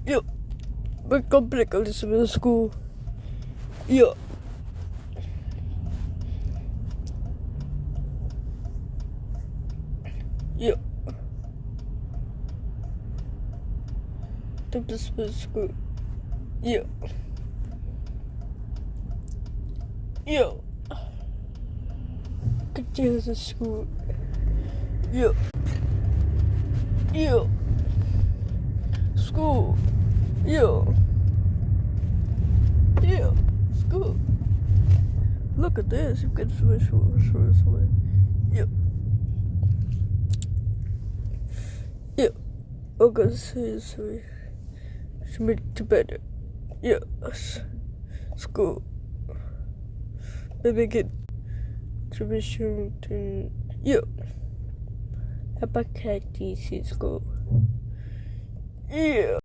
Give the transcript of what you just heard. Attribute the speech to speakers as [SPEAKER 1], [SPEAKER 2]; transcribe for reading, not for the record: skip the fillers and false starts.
[SPEAKER 1] Ja. Men komplekker liksom i sko. Ja. Ja. Det blir som sko. Ja. Ja. Kecil school. Yeah. Yeah. School. Yeah. Yeah. School. Look at this. You can switch. Yeah. Yeah. Okay, seriously. Should be to bed. Yes. School. Maybe get to be shooting. Yeah. How about cat school? Yeah.